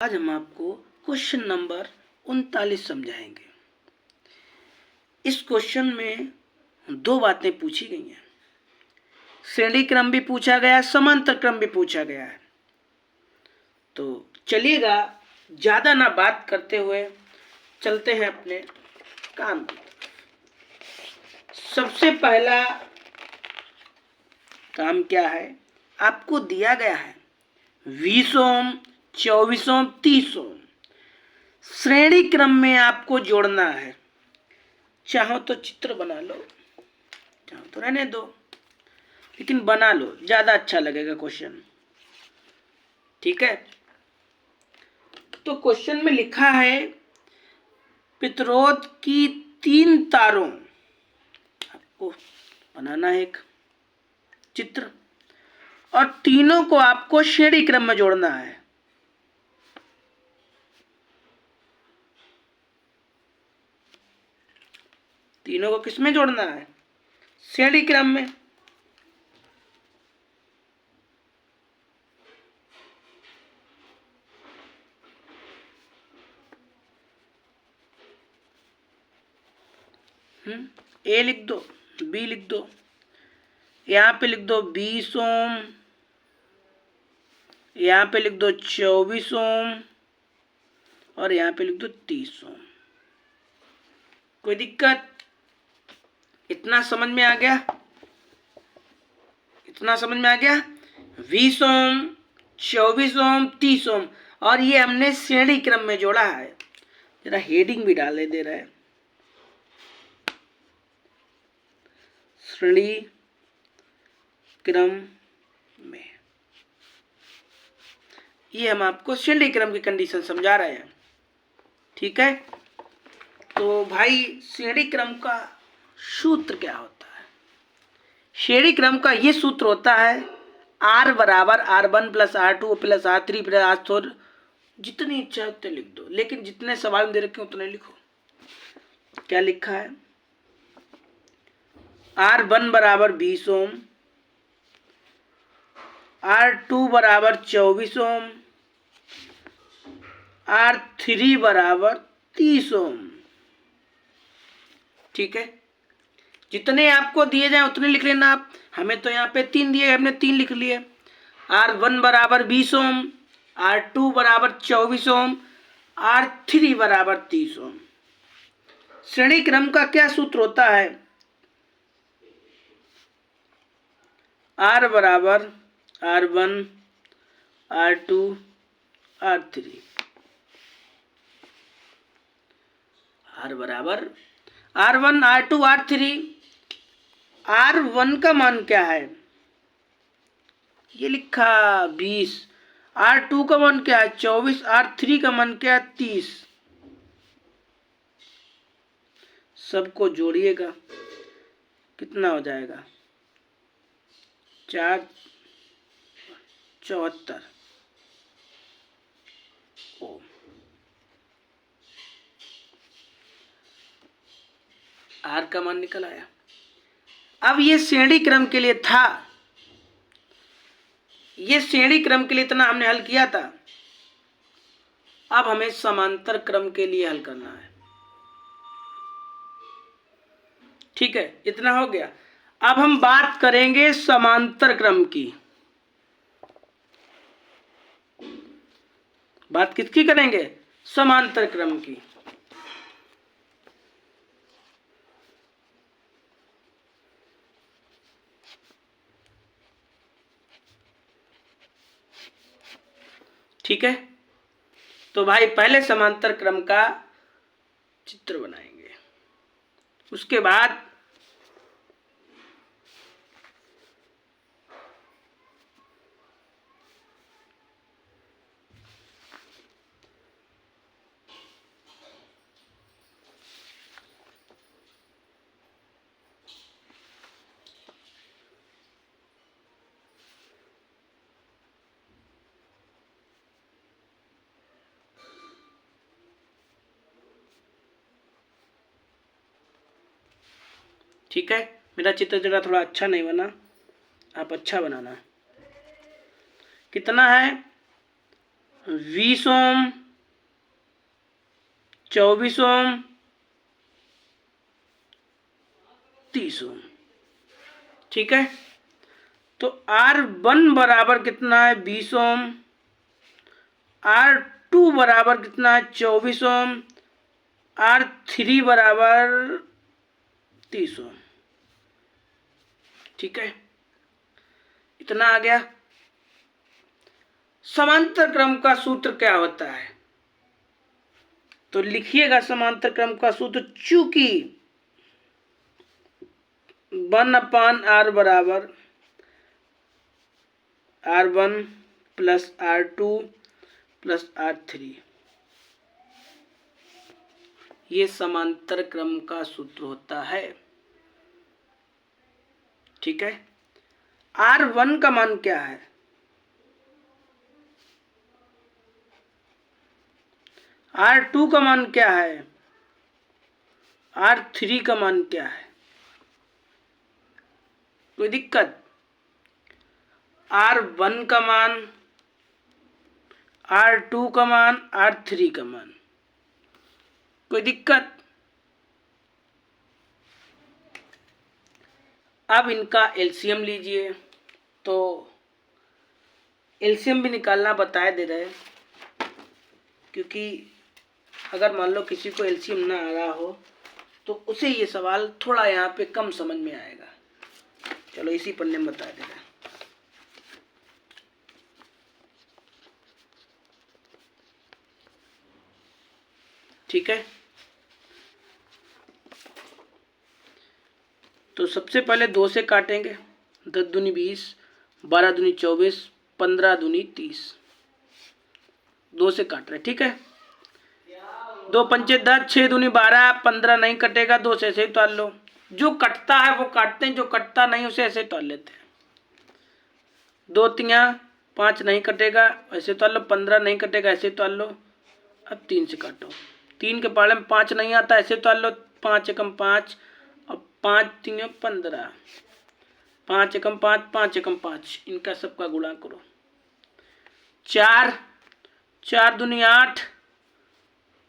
आज हम आपको क्वेश्चन नंबर 39 समझाएंगे। इस क्वेश्चन में दो बातें पूछी गई हैं। श्रेणी क्रम भी पूछा गया है, समांतर क्रम भी पूछा गया है। तो चलिएगा, ज्यादा ना बात करते हुए चलते हैं अपने काम की तरफ। सबसे पहला काम क्या है, आपको दिया गया है 20 ओम, 24 ओम, 30 ओम श्रेणी क्रम में आपको जोड़ना है। चाहो तो चित्र बना लो, चाहो तो रहने दो, लेकिन बना लो, ज्यादा अच्छा लगेगा क्वेश्चन। ठीक है, तो क्वेश्चन में लिखा है प्रतिरोध की 3 तारों, आपको बनाना है एक चित्र, और तीनों को आपको श्रेणी क्रम में जोड़ना है। तीनों को किस में जोड़ना है? श्रेणी क्रम में। ए लिख दो, बी लिख दो, यहां पे लिख दो 20 ओम, यहां पे लिख दो 24 ओम, और यहां पे लिख दो 30 ओम। कोई दिक्कत? इतना समझ में आ गया? इतना समझ में आ गया? 20 ओम, 24 ओम, 30 ओम, और ये हमने श्रेणी क्रम में जोड़ा है। जरा हेडिंग भी डालने दे रहा है, श्रेणी क्रम में। ये हम आपको श्रेणी क्रम की कंडीशन समझा रहे हैं। ठीक है, तो भाई श्रेणी क्रम का सूत्र क्या होता है? श्रेणी क्रम का ये सूत्र होता है R बराबर R1 plus R2 plus R3 plus R4। जितनी इच्छा उतने लिख दो, लेकिन जितने सवाल में दे रखे उतने लिखो। क्या लिखा है? R1 बराबर 20 ओम, R2 बराबर 24 ओम, R3 बराबर 30 ओम। ठीक है, जितने आपको दिए जाए उतने लिख लेना आप। हमें तो यहाँ पे 3 दिए, हमने 3 लिख लिए। R1 बराबर 20 ओम, R2 बराबर 24 ओम, R3 बराबर 30 ओम। श्रेणी क्रम का क्या सूत्र होता है? R बराबर R1, R2, R3। R बराबर R1, R2, R3। R1 का मान क्या है? ये लिखा 20। R2 का मान क्या है? 24। R3 का मान क्या है? 30। सबको जोड़िएगा, कितना हो जाएगा? 4 74 ओम। R का मान निकल आया। अब ये श्रेणी क्रम के लिए था, ये श्रेणी क्रम के लिए इतना हमने हल किया था। अब हमें समांतर क्रम के लिए हल करना है। ठीक है, इतना हो गया। अब हम बात करेंगे समांतर क्रम की। बात किसकी करेंगे? समांतर क्रम की। ठीक है, तो भाई पहले समांतर क्रम का चित्र बनाएंगे, उसके बाद ठीक है, मेरा चित्र जरा थोड़ा अच्छा नहीं बना, आप अच्छा बनाना। कितना है? 20 ओम, 24 ओम, 30 ओम। ठीक है, तो R1 बराबर कितना है 20 ओम, R2 बराबर कितना है 24 ओम, R3 बराबर 30 ओम। ठीक है, इतना आ गया। समांतर क्रम का सूत्र क्या होता है, तो लिखिएगा समांतर क्रम का सूत्र। चूंकि 1/r बराबर R1 plus R2 plus R3, ये समांतर क्रम का सूत्र होता है। ठीक है, R1 का मान क्या है, R2 का मान क्या है, R3 का मान क्या है, कोई दिक्कत? R1 का मान, R2 का मान, R3 का मान, कोई दिक्कत? अब इनका एलसीएम लीजिए, तो एलसीएम भी निकालना बताए दे रहे हैं, क्योंकि अगर मान लो किसी को एलसीएम ना आ रहा हो तो उसे ये सवाल थोड़ा यहाँ पे कम समझ में आएगा। चलो इसी पन्ने में बता दे रहे हैं। ठीक है, तो सबसे पहले 2 से काटेंगे, 10 दूनी 20, 12 दूनी 24, 15 दूनी 30, 2 से काट रहे। ठीक है, 2 पंचे 10, 6 दूनी 12, 15 नहीं कटेगा, 2 से ऐसे ही तोल लो। जो कटता है वो काटते हैं, जो कटता नहीं उसे ऐसे तोल लेते हैं। 2 तियां 5 नहीं कटेगा, ऐसे तोल लो। 15 नहीं कटेगा, ऐसे तोल लो। अब 3 से काटो, 3 के पाले में 5 नहीं आता, ऐसे तोल लो। 5 एकम 5, अब 5 3 15, 5 एकम 5, 5 एकम 5, इनका सबका गुणा करो। 4 4 दूनी 8,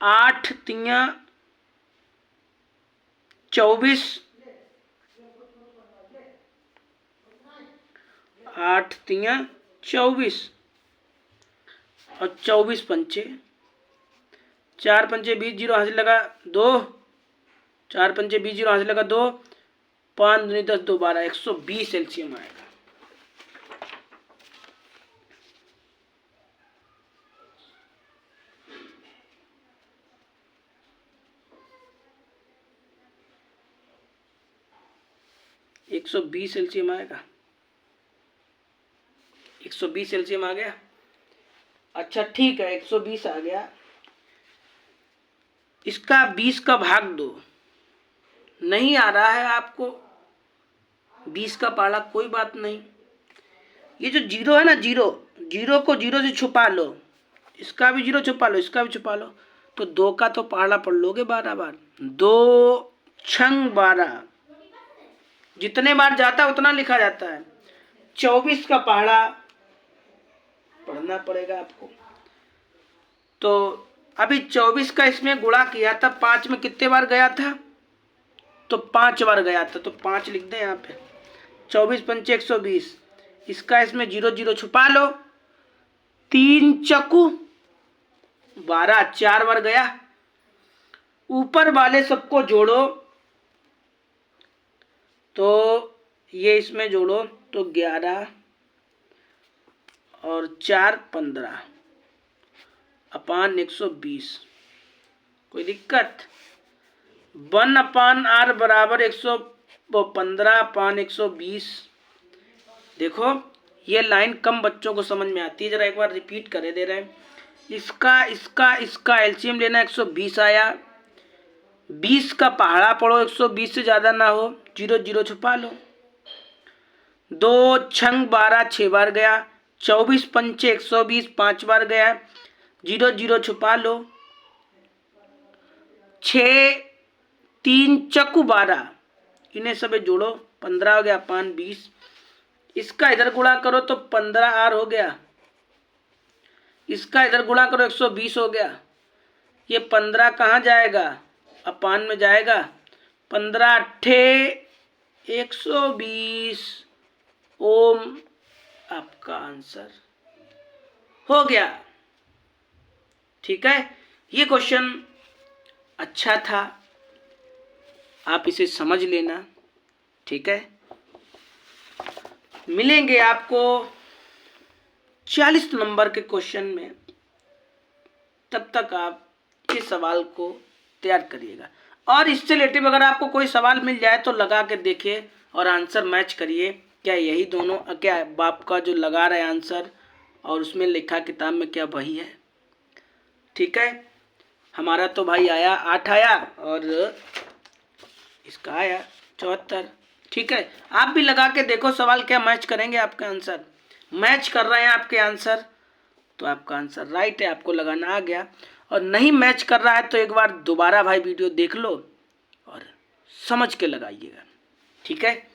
8 तियां 24, 8 तियां 24, और 24 पंचे, 4 पंचे 20, 0 हासिल लगा 2, 4 पंचे 20, 0 हासिल लगा 2, 5 दूनी 10, 2 12, 120 एलसीएम आएगा। एलसीएम आएगा, 120 एलसीएम आ गया। अच्छा ठीक है, 120 आ गया, इसका 20 का भाग दो। नहीं आ रहा है आपको 20 का पाला, कोई बात नहीं। ये जो 0 है ना, 0 को 0 से छुपा लो, इसका भी 0 छुपा लो, इसका भी छुपा लो, तो 2 का तो पहाड़ा पढ़ लोगे 12 बार। 2 छंग 12, जितने बार जाता है उतना लिखा जाता है। 24 का पहाड़ा पढ़ना पड़ेगा आपको। तो अभी 24 का इसमें गुणा किया था, 5 में कितने बार गया था, तो 5 बार गया था, तो 5 लिख दें यहाँ पे। 24 पंचे 120, इसका इसमें 0 0 छुपा लो। 3 चक्कू 12, 4 बार गया। ऊपर वाले सबको जोड़ो, तो ये इसमें जोड़ो तो 11 और 4 15 अपान 120, कोई दिक्कत? 1/r बराबर 115 अपान 120। देखो ये लाइन कम बच्चों को समझ में आती है, जरा एक बार रिपीट करे दे रहे हैं। इसका एलसीएम लेना, 120 आया। 20 का पहाड़ा पढ़ो, 120 से ज़्यादा ना हो, 0 0 छुपा लो। 2 छंग 12, 6 बार गया। 24 पंचे 120, 5 बार गया। 0 0 छुपा लो। 6 3 चक्कू 12, इन्हें सब जोड़ो, 15 हो गया अपान 20। इसका इधर गुणा करो तो 15r हो गया। इसका इधर गुणा करो 120 हो गया। ये 15 कहाँ जाएगा, अपान में जाएगा, 15 अट्ठे 120 ओम आपका आंसर हो गया। ठीक है, ये क्वेश्चन अच्छा था, आप इसे समझ लेना। ठीक है, मिलेंगे आपको 40 नंबर के क्वेश्चन में, तब तक आप इस सवाल को तैयार करिएगा। और इससे रिलेटिव अगर आपको कोई सवाल मिल जाए तो लगा के देखिए और आंसर मैच करिए, क्या यही दोनों, क्या बाप का जो लगा रहे आंसर और उसमें लिखा किताब में क्या वही है। ठीक है, हमारा तो भाई आया 8 आया और इसका आया 74। ठीक है, आप भी लगा के देखो सवाल, क्या मैच करेंगे आपके आंसर। मैच कर रहे हैं आपके आंसर तो आपका आंसर राइट है, आपको लगाना आ गया। और नहीं मैच कर रहा है तो एक बार दोबारा भाई वीडियो देख लो और समझ के लगाइएगा। ठीक है।